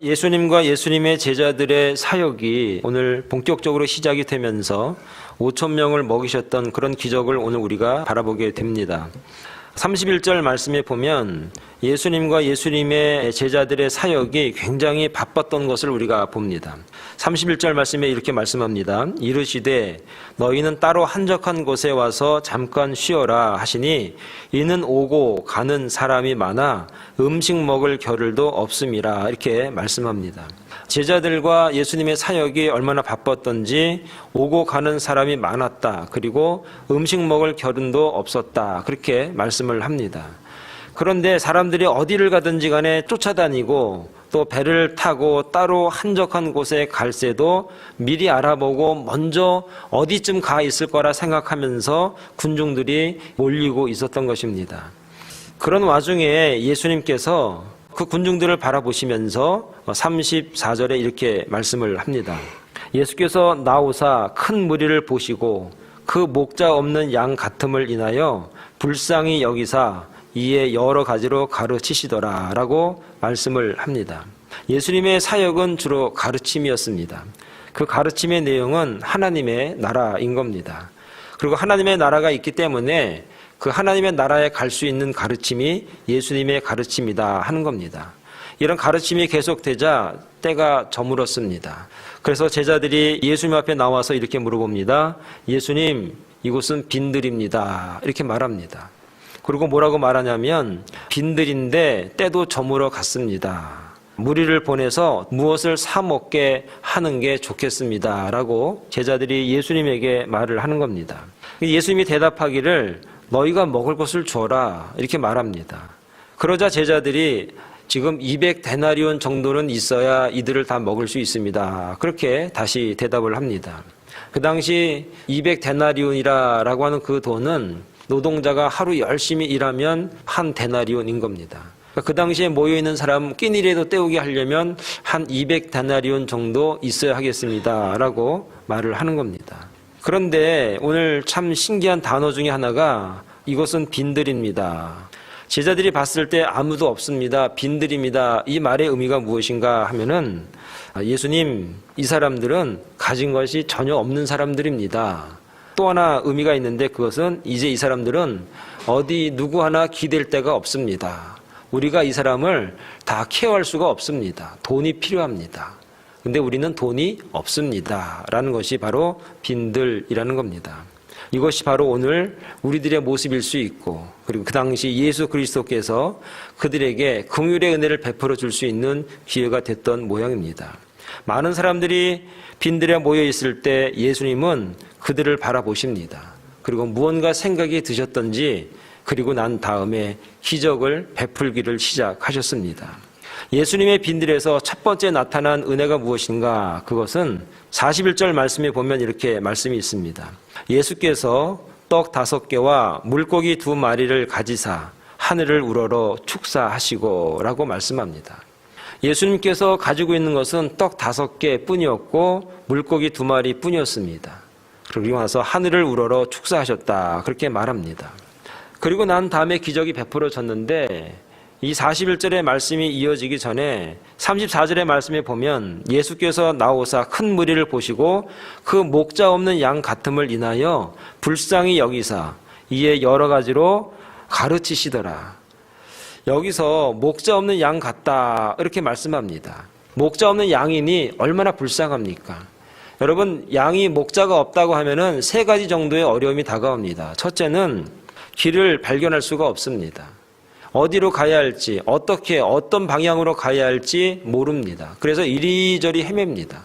예수님과 예수님의 제자들의 사역이 오늘 본격적으로 시작이 되면서 5천 명을 먹이셨던 그런 기적을 오늘 우리가 바라보게 됩니다. 31절 말씀에 보면 예수님과 예수님의 제자들의 사역이 굉장히 바빴던 것을 우리가 봅니다. 31절 말씀에 이렇게 말씀합니다. 이르시되 너희는 따로 한적한 곳에 와서 잠깐 쉬어라 하시니 이는 오고 가는 사람이 많아 음식 먹을 겨를도 없음이라 이렇게 말씀합니다. 제자들과 예수님의 사역이 얼마나 바빴던지 오고 가는 사람이 많았다. 그리고 음식 먹을 겨른도 없었다. 그렇게 말씀을 합니다. 그런데 사람들이 어디를 가든지 간에 쫓아다니고 또 배를 타고 따로 한적한 곳에 갈 새도 미리 알아보고 먼저 어디쯤 가 있을 거라 생각하면서 군중들이 몰리고 있었던 것입니다. 그런 와중에 예수님께서 그 군중들을 바라보시면서 34절에 이렇게 말씀을 합니다. 예수께서 나오사 큰 무리를 보시고 그 목자 없는 양 같음을 인하여 불쌍히 여기사 이에 여러 가지로 가르치시더라 라고 말씀을 합니다. 예수님의 사역은 주로 가르침이었습니다. 그 가르침의 내용은 하나님의 나라인 겁니다. 그리고 하나님의 나라가 있기 때문에 그 하나님의 나라에 갈 수 있는 가르침이 예수님의 가르침이다 하는 겁니다. 이런 가르침이 계속되자 때가 저물었습니다. 그래서 제자들이 예수님 앞에 나와서 이렇게 물어봅니다. 예수님, 이곳은 빈들입니다. 이렇게 말합니다. 그리고 뭐라고 말하냐면 빈들인데 때도 저물어 갔습니다. 무리를 보내서 무엇을 사 먹게 하는 게 좋겠습니다. 라고 제자들이 예수님에게 말을 하는 겁니다. 예수님이 대답하기를 너희가 먹을 것을 줘라 이렇게 말합니다. 그러자 제자들이 지금 200데나리온 정도는 있어야 이들을 다 먹을 수 있습니다. 그렇게 다시 대답을 합니다. 그 당시 200데나리온이라고 하는 그 돈은 노동자가 하루 열심히 일하면 한 데나리온인 겁니다. 그 당시에 모여있는 사람 끼니라도 때우게 하려면 한 200데나리온 정도 있어야 하겠습니다. 라고 말을 하는 겁니다. 그런데 오늘 참 신기한 단어 중에 하나가 이것은 빈들입니다. 제자들이 봤을 때 아무도 없습니다. 빈들입니다. 이 말의 의미가 무엇인가 하면은 예수님, 이 사람들은 가진 것이 전혀 없는 사람들입니다. 또 하나 의미가 있는데 그것은 이제 이 사람들은 어디 누구 하나 기댈 데가 없습니다. 우리가 이 사람을 다 케어할 수가 없습니다. 돈이 필요합니다. 근데 우리는 돈이 없습니다. 라는 것이 바로 빈들이라는 겁니다. 이것이 바로 오늘 우리들의 모습일 수 있고 그리고 그 당시 예수 그리스도께서 그들에게 긍휼의 은혜를 베풀어 줄 수 있는 기회가 됐던 모양입니다. 많은 사람들이 빈들에 모여 있을 때 예수님은 그들을 바라보십니다. 그리고 무언가 생각이 드셨던지 그리고 난 다음에 기적을 베풀기를 시작하셨습니다. 예수님의 빈들에서 첫 번째 나타난 은혜가 무엇인가? 그것은 41절 말씀에 보면 이렇게 말씀이 있습니다. 예수께서 떡 5개와 물고기 2마리를 가지사 하늘을 우러러 축사하시고 라고 말씀합니다. 예수님께서 가지고 있는 것은 떡 5개 뿐이었고 물고기 2마리 뿐이었습니다. 그리고 나서 하늘을 우러러 축사하셨다 그렇게 말합니다. 그리고 난 다음에 기적이 베풀어졌는데 이 41절의 말씀이 이어지기 전에 34절의 말씀에 보면 예수께서 나오사 큰 무리를 보시고 그 목자 없는 양 같음을 인하여 불쌍히 여기사 이에 여러 가지로 가르치시더라. 여기서 목자 없는 양 같다 이렇게 말씀합니다. 목자 없는 양이니 얼마나 불쌍합니까? 여러분, 양이 목자가 없다고 하면은 3가지 정도의 어려움이 다가옵니다. 첫째는 길을 발견할 수가 없습니다. 어디로 가야 할지, 어떤 방향으로 가야 할지 모릅니다. 그래서 이리저리 헤맵니다.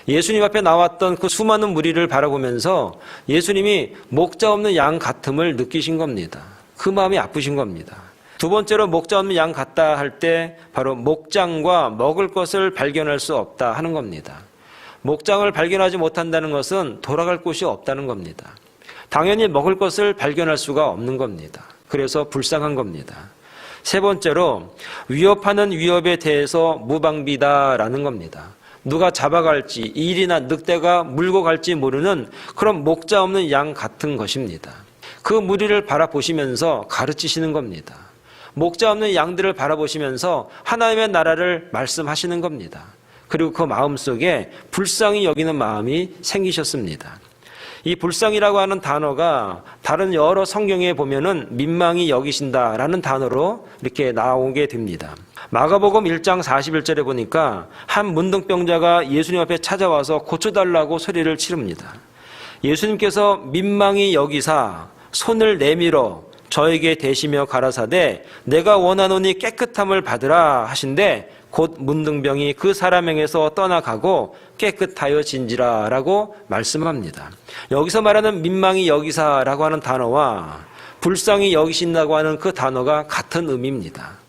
예수님 앞에 나왔던 그 수많은 무리를 바라보면서 예수님이 목자 없는 양 같음을 느끼신 겁니다. 그 마음이 아프신 겁니다. 두 번째로 목자 없는 양 같다 할 때 바로 목장과 먹을 것을 발견할 수 없다 하는 겁니다. 목장을 발견하지 못한다는 것은 돌아갈 곳이 없다는 겁니다. 당연히 먹을 것을 발견할 수가 없는 겁니다. 그래서 불쌍한 겁니다. 세 번째로 위협하는 위협에 대해서 무방비다라는 겁니다. 누가 잡아갈지 일이나 늑대가 물고 갈지 모르는 그런 목자 없는 양 같은 것입니다. 그 무리를 바라보시면서 가르치시는 겁니다. 목자 없는 양들을 바라보시면서 하나님의 나라를 말씀하시는 겁니다. 그리고 그 마음속에 불쌍히 여기는 마음이 생기셨습니다. 이 불쌍이라고 하는 단어가 다른 여러 성경에 보면은 민망히 여기신다라는 단어로 이렇게 나오게 됩니다. 마가복음 1장 41절에 보니까 한 문둥병자가 예수님 앞에 찾아와서 고쳐달라고 소리를 지릅니다. 예수님께서 민망히 여기사 손을 내밀어 저에게 대시며 가라사대 내가 원하노니 깨끗함을 받으라 하신데 곧 문둥병이 그 사람에게서 떠나가고 깨끗하여진지라 라고 말씀합니다. 여기서 말하는 민망히 여기사라고 하는 단어와 불쌍히 여기신다고 하는 그 단어가 같은 의미입니다.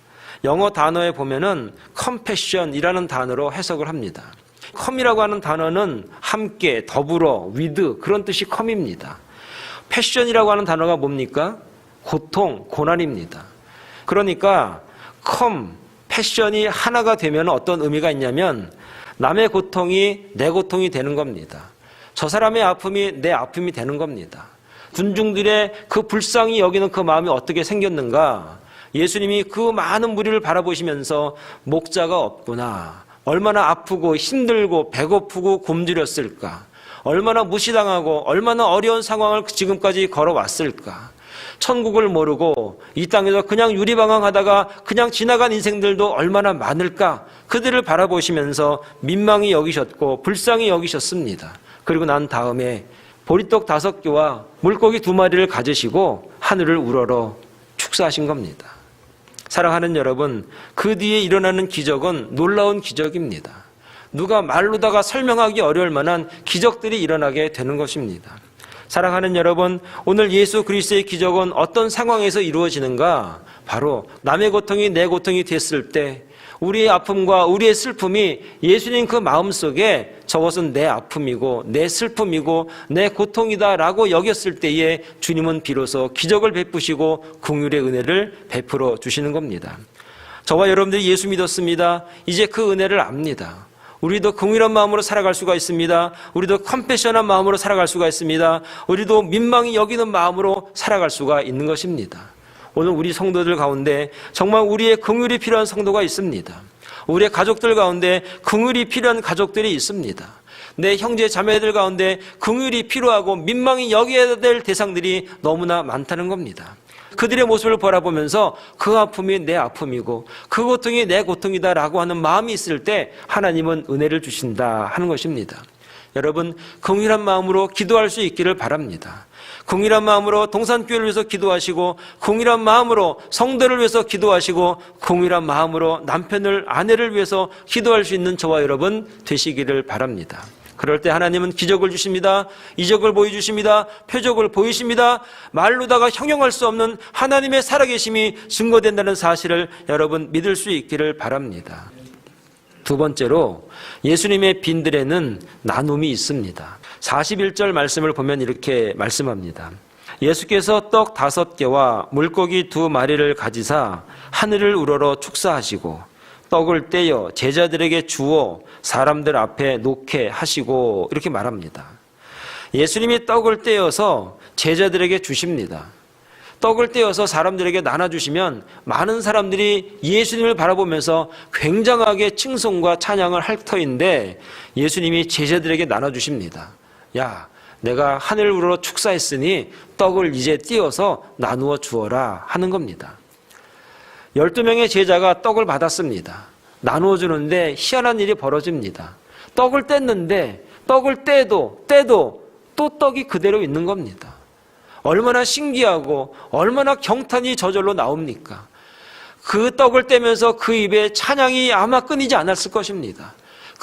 영어 단어에 보면은 compassion이라는 단어로 해석을 합니다. come이라고 하는 단어는 함께, 더불어, with 그런 뜻이 come입니다. passion이라고 하는 단어가 뭡니까? 고통, 고난입니다. 그러니까 come, 패션이 하나가 되면 어떤 의미가 있냐면 남의 고통이 내 고통이 되는 겁니다. 저 사람의 아픔이 내 아픔이 되는 겁니다. 군중들의 그 불쌍히 여기는 그 마음이 어떻게 생겼는가? 예수님이 그 많은 무리를 바라보시면서 목자가 없구나. 얼마나 아프고 힘들고 배고프고 굶주렸을까? 얼마나 무시당하고 얼마나 어려운 상황을 지금까지 걸어왔을까? 천국을 모르고 이 땅에서 그냥 유리방황하다가 그냥 지나간 인생들도 얼마나 많을까? 그들을 바라보시면서 민망히 여기셨고 불쌍히 여기셨습니다. 그리고 난 다음에 보리떡 5개와 물고기 2마리를 가지시고 하늘을 우러러 축사하신 겁니다. 사랑하는 여러분, 그 뒤에 일어나는 기적은 놀라운 기적입니다. 누가 말로다가 설명하기 어려울 만한 기적들이 일어나게 되는 것입니다. 사랑하는 여러분, 오늘 예수 그리스도의 기적은 어떤 상황에서 이루어지는가? 바로 남의 고통이 내 고통이 됐을 때 우리의 아픔과 우리의 슬픔이 예수님 그 마음속에 저것은 내 아픔이고 내 슬픔이고 내 고통이다라고 여겼을 때에 주님은 비로소 기적을 베푸시고 긍휼의 은혜를 베풀어 주시는 겁니다. 저와 여러분들이 예수 믿었습니다. 이제 그 은혜를 압니다. 우리도 긍휼한 마음으로 살아갈 수가 있습니다. 우리도 컴패션한 마음으로 살아갈 수가 있습니다. 우리도 민망히 여기는 마음으로 살아갈 수가 있는 것입니다. 오늘 우리 성도들 가운데 정말 우리의 긍휼이 필요한 성도가 있습니다. 우리의 가족들 가운데 긍휼이 필요한 가족들이 있습니다. 내 형제 자매들 가운데 긍휼이 필요하고 민망히 여겨야 될 대상들이 너무나 많다는 겁니다. 그들의 모습을 바라보면서 그 아픔이 내 아픔이고 그 고통이 내 고통이다라고 하는 마음이 있을 때 하나님은 은혜를 주신다 하는 것입니다. 여러분, 긍휼한 마음으로 기도할 수 있기를 바랍니다. 긍휼한 마음으로 동산교회를 위해서 기도하시고 긍휼한 마음으로 성도를 위해서 기도하시고 긍휼한 마음으로 남편을, 아내를 위해서 기도할 수 있는 저와 여러분 되시기를 바랍니다. 그럴 때 하나님은 기적을 주십니다. 이적을 보여주십니다. 표적을 보이십니다. 말로다가 형용할 수 없는 하나님의 살아계심이 증거된다는 사실을 여러분 믿을 수 있기를 바랍니다. 두 번째로 예수님의 빈들에는 나눔이 있습니다. 41절 말씀을 보면 이렇게 말씀합니다. 예수께서 떡 5개와 물고기 2마리를 가지사 하늘을 우러러 축사하시고 떡을 떼어 제자들에게 주어 사람들 앞에 놓게 하시고 이렇게 말합니다. 예수님이 떡을 떼어서 제자들에게 주십니다. 떡을 떼어서 사람들에게 나눠주시면 많은 사람들이 예수님을 바라보면서 굉장하게 칭송과 찬양을 할 터인데 예수님이 제자들에게 나눠주십니다. 야, 내가 하늘을 우러러 축사했으니 떡을 이제 떼어서 나누어 주어라 하는 겁니다. 12명의 제자가 떡을 받았습니다. 나누어 주는데 희한한 일이 벌어집니다. 떡을 뗐는데 떡을 떼도 또 떡이 그대로 있는 겁니다. 얼마나 신기하고 얼마나 경탄이 저절로 나옵니까? 그 떡을 떼면서 그 입에 찬양이 아마 끊이지 않았을 것입니다.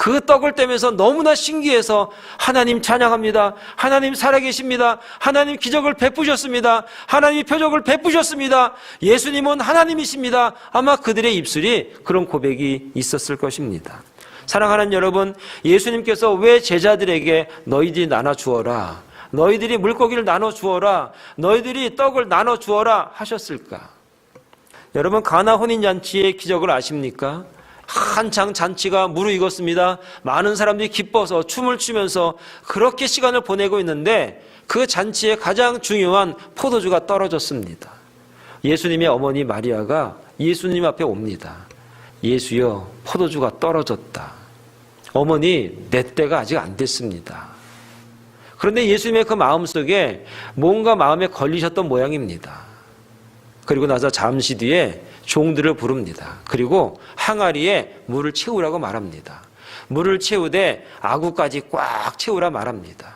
그 떡을 떼면서 너무나 신기해서 하나님 찬양합니다. 하나님 살아계십니다. 하나님 기적을 베푸셨습니다. 하나님이 표적을 베푸셨습니다. 예수님은 하나님이십니다. 아마 그들의 입술이 그런 고백이 있었을 것입니다. 사랑하는 여러분, 예수님께서 왜 제자들에게 너희들이 나눠주어라, 너희들이 물고기를 나눠주어라, 너희들이 떡을 나눠주어라 하셨을까? 여러분, 가나 혼인잔치의 기적을 아십니까? 한창 잔치가 무르익었습니다. 많은 사람들이 기뻐서 춤을 추면서 그렇게 시간을 보내고 있는데 그 잔치의 가장 중요한 포도주가 떨어졌습니다. 예수님의 어머니 마리아가 예수님 앞에 옵니다. 예수여, 포도주가 떨어졌다. 어머니, 내 때가 아직 안 됐습니다. 그런데 예수님의 그 마음속에 뭔가 마음에 걸리셨던 모양입니다. 그리고 나서 잠시 뒤에 종들을 부릅니다. 그리고 항아리에 물을 채우라고 말합니다. 물을 채우되 아구까지 꽉 채우라 말합니다.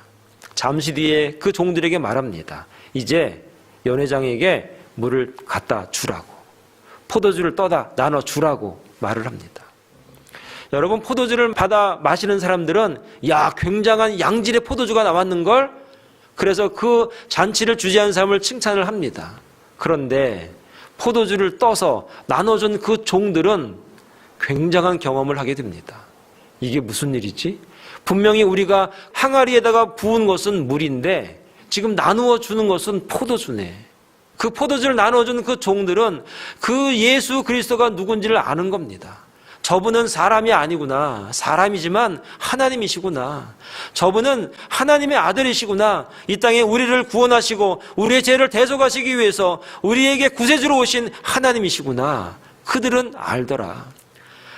잠시 뒤에 그 종들에게 말합니다. 이제 연회장에게 물을 갖다 주라고, 포도주를 떠다 나눠 주라고 말을 합니다. 여러분, 포도주를 받아 마시는 사람들은 야, 굉장한 양질의 포도주가 나왔는걸? 그래서 그 잔치를 주재한 사람을 칭찬을 합니다. 그런데 포도주를 떠서 나눠준 그 종들은 굉장한 경험을 하게 됩니다. 이게 무슨 일이지? 분명히 우리가 항아리에다가 부은 것은 물인데 지금 나누어 주는 것은 포도주네. 그 포도주를 나눠준 그 종들은 그 예수 그리스도가 누군지를 아는 겁니다. 저분은 사람이 아니구나. 사람이지만 하나님이시구나. 저분은 하나님의 아들이시구나. 이 땅에 우리를 구원하시고 우리의 죄를 대속하시기 위해서 우리에게 구세주로 오신 하나님이시구나. 그들은 알더라.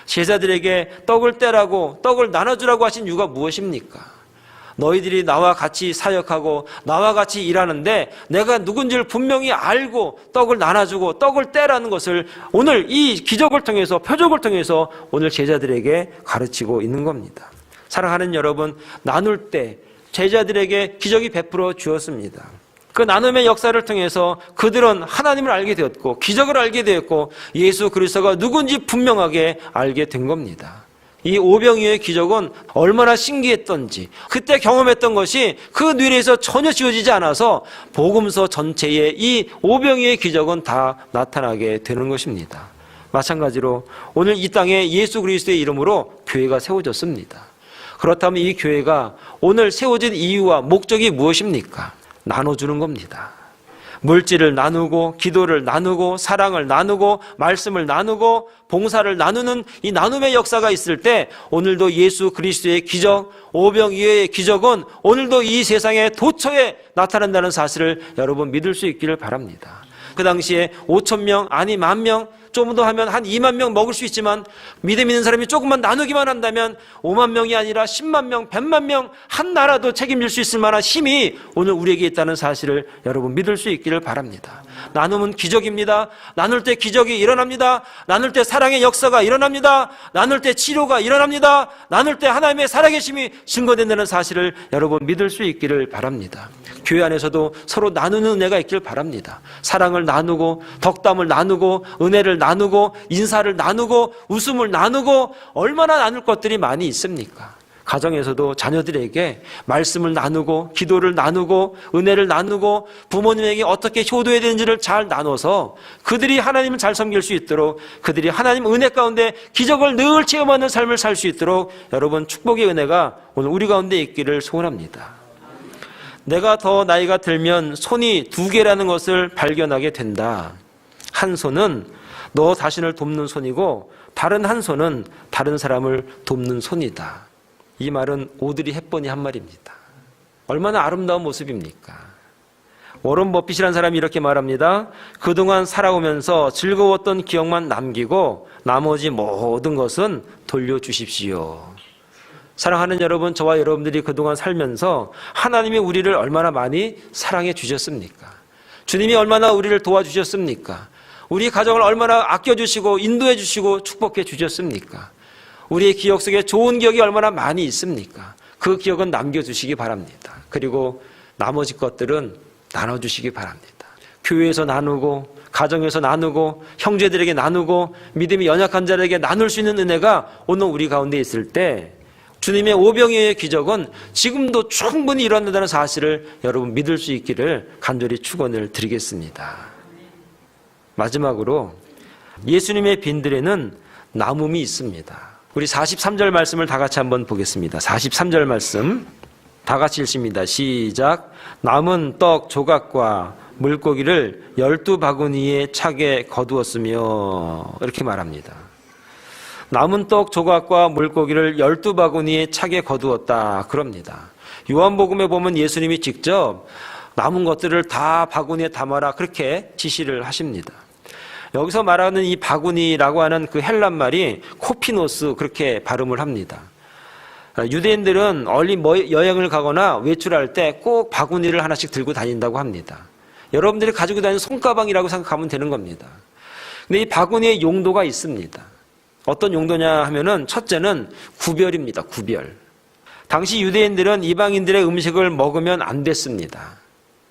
제자들에게 떡을 떼라고, 떡을 나눠주라고 하신 이유가 무엇입니까? 너희들이 나와 같이 사역하고 나와 같이 일하는데 내가 누군지를 분명히 알고 떡을 나눠주고 떡을 떼라는 것을 오늘 이 기적을 통해서, 표적을 통해서 오늘 제자들에게 가르치고 있는 겁니다. 사랑하는 여러분, 나눌 때 제자들에게 기적이 베풀어 주었습니다. 그 나눔의 역사를 통해서 그들은 하나님을 알게 되었고 기적을 알게 되었고 예수 그리스도가 누군지 분명하게 알게 된 겁니다. 이 오병이어의 기적은 얼마나 신기했던지, 그때 경험했던 것이 그 뇌리에서 전혀 지워지지 않아서 복음서 전체에 이 오병이어의 기적은 다 나타나게 되는 것입니다. 마찬가지로 오늘 이 땅에 예수 그리스도의 이름으로 교회가 세워졌습니다. 그렇다면 이 교회가 오늘 세워진 이유와 목적이 무엇입니까? 나눠주는 겁니다. 물질을 나누고 기도를 나누고 사랑을 나누고 말씀을 나누고 봉사를 나누는 이 나눔의 역사가 있을 때 오늘도 예수 그리스도의 기적, 오병이어의 기적은 오늘도 이 세상의 도처에 나타난다는 사실을 여러분 믿을 수 있기를 바랍니다. 그 당시에 5,000명, 아니 10,000명, 좀 더 하면 한 2만 명 먹을 수 있지만 믿음 있는 사람이 조금만 나누기만 한다면 5만 명이 아니라 10만 명, 100만 명, 한 나라도 책임질 수 있을 만한 힘이 오늘 우리에게 있다는 사실을 여러분 믿을 수 있기를 바랍니다. 나눔은 기적입니다. 나눌 때 기적이 일어납니다. 나눌 때 사랑의 역사가 일어납니다. 나눌 때 치료가 일어납니다. 나눌 때 하나님의 살아계심이 증거된다는 사실을 여러분 믿을 수 있기를 바랍니다. 교회 안에서도 서로 나누는 은혜가 있기를 바랍니다. 사랑을 나누고 덕담을 나누고 은혜를 나누고 인사를 나누고 웃음을 나누고 얼마나 나눌 것들이 많이 있습니까? 가정에서도 자녀들에게 말씀을 나누고 기도를 나누고 은혜를 나누고 부모님에게 어떻게 효도해야 되는지를 잘 나눠서 그들이 하나님을 잘 섬길 수 있도록, 그들이 하나님 은혜 가운데 기적을 늘 체험하는 삶을 살 수 있도록 여러분 축복의 은혜가 오늘 우리 가운데 있기를 소원합니다. 내가 더 나이가 들면 손이 2개라는 것을 발견하게 된다. 한 손은 너 자신을 돕는 손이고 다른 한 손은 다른 사람을 돕는 손이다. 이 말은 오드리 헵번이 한 말입니다. 얼마나 아름다운 모습입니까? 워런 버핏이라는 사람이 이렇게 말합니다. 그동안 살아오면서 즐거웠던 기억만 남기고 나머지 모든 것은 돌려주십시오. 사랑하는 여러분, 저와 여러분들이 그동안 살면서 하나님이 우리를 얼마나 많이 사랑해 주셨습니까? 주님이 얼마나 우리를 도와주셨습니까? 우리 가정을 얼마나 아껴주시고 인도해 주시고 축복해 주셨습니까? 우리의 기억 속에 좋은 기억이 얼마나 많이 있습니까? 그 기억은 남겨주시기 바랍니다. 그리고 나머지 것들은 나눠주시기 바랍니다. 교회에서 나누고 가정에서 나누고 형제들에게 나누고 믿음이 연약한 자들에게 나눌 수 있는 은혜가 오늘 우리 가운데 있을 때 주님의 오병이어의 기적은 지금도 충분히 일어난다는 사실을 여러분 믿을 수 있기를 간절히 축원을 드리겠습니다. 마지막으로 예수님의 빈들에는 남음이 있습니다. 우리 43절 말씀을 다 같이 한번 보겠습니다. 43절 말씀 다 같이 읽습니다. 시작. 남은 떡 조각과 물고기를 12바구니에 차게 거두었으며, 이렇게 말합니다. 남은 떡 조각과 물고기를 12바구니에 차게 거두었다, 그럽니다. 요한복음에 보면 예수님이 직접 남은 것들을 다 바구니에 담아라 그렇게 지시를 하십니다. 여기서 말하는 이 바구니라고 하는 그 헬란 말이 코피노스 그렇게 발음을 합니다. 유대인들은 얼리 여행을 가거나 외출할 때 꼭 바구니를 하나씩 들고 다닌다고 합니다. 여러분들이 가지고 다니는 손가방이라고 생각하면 되는 겁니다. 근데 이 바구니의 용도가 있습니다. 어떤 용도냐 하면은 첫째는 구별입니다. 구별. 당시 유대인들은 이방인들의 음식을 먹으면 안 됐습니다.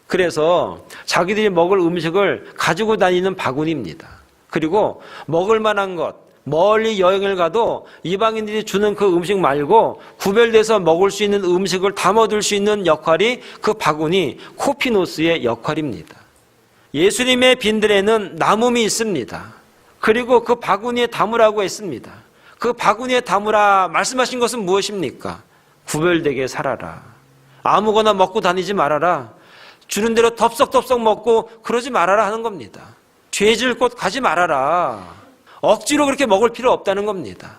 그래서 자기들이 먹을 음식을 가지고 다니는 바구니입니다. 그리고 먹을 만한 것, 멀리 여행을 가도 이방인들이 주는 그 음식 말고 구별돼서 먹을 수 있는 음식을 담아둘 수 있는 역할이 그 바구니 코피노스의 역할입니다. 예수님의 빈들에는 나눔이 있습니다. 그리고 그 바구니에 담으라고 했습니다. 그 바구니에 담으라 말씀하신 것은 무엇입니까? 구별되게 살아라. 아무거나 먹고 다니지 말아라. 주는 대로 덥석덥석 먹고 그러지 말아라 하는 겁니다. 죄질 곳 가지 말아라. 억지로 그렇게 먹을 필요 없다는 겁니다.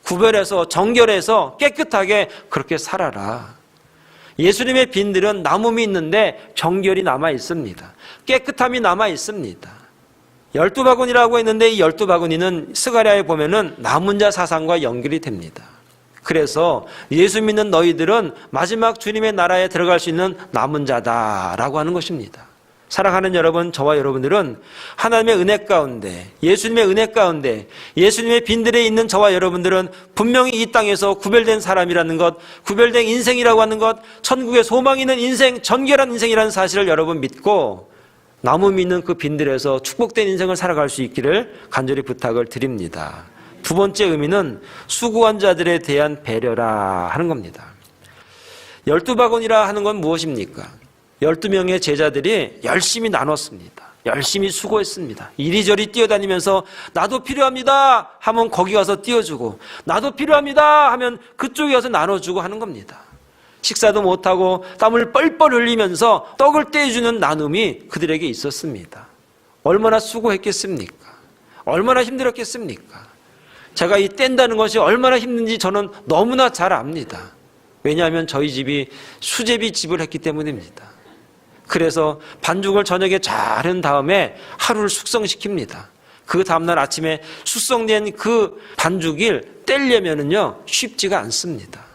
구별해서 정결해서 깨끗하게 그렇게 살아라. 예수님의 빈들은 나눔이 있는데 정결이 남아 있습니다. 깨끗함이 남아 있습니다. 12바구니라고 했는데 이 12바구니는 스가랴에 보면은 남은 자 사상과 연결이 됩니다. 그래서 예수 믿는 너희들은 마지막 주님의 나라에 들어갈 수 있는 남은 자다라고 하는 것입니다. 사랑하는 여러분, 저와 여러분들은 하나님의 은혜 가운데, 예수님의 은혜 가운데, 예수님의 빈들에 있는 저와 여러분들은 분명히 이 땅에서 구별된 사람이라는 것, 구별된 인생이라고 하는 것, 천국에 소망이 있는 인생, 정결한 인생이라는 사실을 여러분 믿고 나눔이 있는 그 빈들에서 축복된 인생을 살아갈 수 있기를 간절히 부탁을 드립니다. 두 번째 의미는 수고한 자들에 대한 배려라 하는 겁니다. 12바구니라 하는 건 무엇입니까? 12명의 제자들이 열심히 나눴습니다. 열심히 수고했습니다. 이리저리 뛰어다니면서 나도 필요합니다 하면 거기 가서 띄워주고, 나도 필요합니다 하면 그쪽에 가서 나눠주고 하는 겁니다. 식사도 못하고 땀을 뻘뻘 흘리면서 떡을 떼주는 나눔이 그들에게 있었습니다. 얼마나 수고했겠습니까? 얼마나 힘들었겠습니까? 제가 이 뗀다는 것이 얼마나 힘든지 저는 너무나 잘 압니다. 왜냐하면 저희 집이 수제비 집을 했기 때문입니다. 그래서 반죽을 저녁에 잘 한 다음에 하루를 숙성시킵니다. 그 다음날 아침에 숙성된 그 반죽을 떼려면은요 쉽지가 않습니다.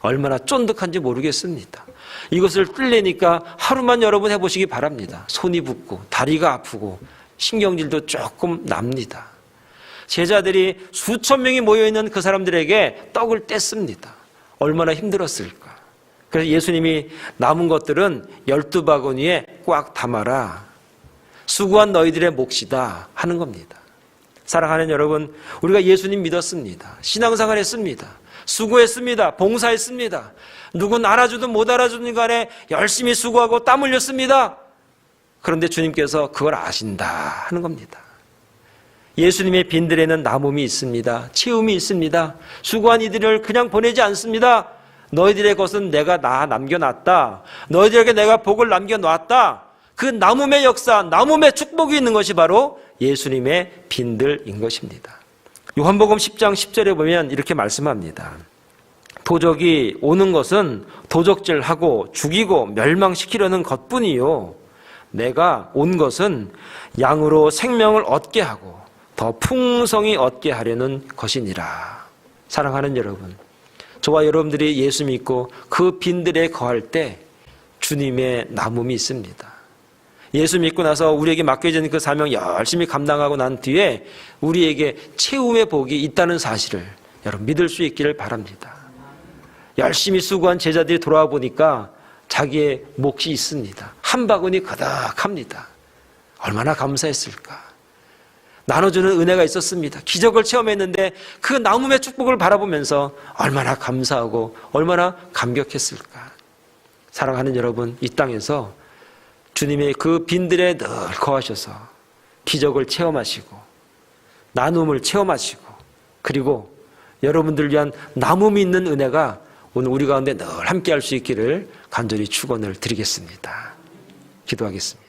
얼마나 쫀득한지 모르겠습니다. 이것을 뜰래니까 하루만 여러분 해보시기 바랍니다. 손이 붓고 다리가 아프고 신경질도 조금 납니다. 제자들이 수천 명이 모여있는 그 사람들에게 떡을 뗐습니다. 얼마나 힘들었을까. 그래서 예수님이 남은 것들은 12바구니에 꽉 담아라. 수고한 너희들의 몫이다 하는 겁니다. 사랑하는 여러분, 우리가 예수님 믿었습니다. 신앙생활 했습니다. 수고했습니다. 봉사했습니다. 누군 알아주든 못 알아주든 간에 열심히 수고하고 땀 흘렸습니다. 그런데 주님께서 그걸 아신다 하는 겁니다. 예수님의 빈들에는 나눔이 있습니다. 채움이 있습니다. 수고한 이들을 그냥 보내지 않습니다. 너희들의 것은 내가 남겨놨다. 너희들에게 내가 복을 남겨놨다. 그 나눔의 역사, 나눔의 축복이 있는 것이 바로 예수님의 빈들인 것입니다. 요한복음 10장 10절에 보면 이렇게 말씀합니다. 도적이 오는 것은 도적질하고 죽이고 멸망시키려는 것뿐이요. 내가 온 것은 양으로 생명을 얻게 하고 더 풍성히 얻게 하려는 것이니라. 사랑하는 여러분, 저와 여러분들이 예수 믿고 그 빈들에 거할 때 주님의 나눔이 있습니다. 예수 믿고 나서 우리에게 맡겨진 그 사명 열심히 감당하고 난 뒤에 우리에게 채움의 복이 있다는 사실을 여러분 믿을 수 있기를 바랍니다. 열심히 수고한 제자들이 돌아와 보니까 자기의 몫이 있습니다. 한 바구니 가득합니다. 얼마나 감사했을까. 나눠주는 은혜가 있었습니다. 기적을 체험했는데 그 나눔의 축복을 바라보면서 얼마나 감사하고 얼마나 감격했을까. 사랑하는 여러분, 이 땅에서 주님의 그 빈들에 늘 거하셔서 기적을 체험하시고 나눔을 체험하시고 그리고 여러분들 위한 나눔이 있는 은혜가 오늘 우리 가운데 늘 함께 할 수 있기를 간절히 축원을 드리겠습니다. 기도하겠습니다.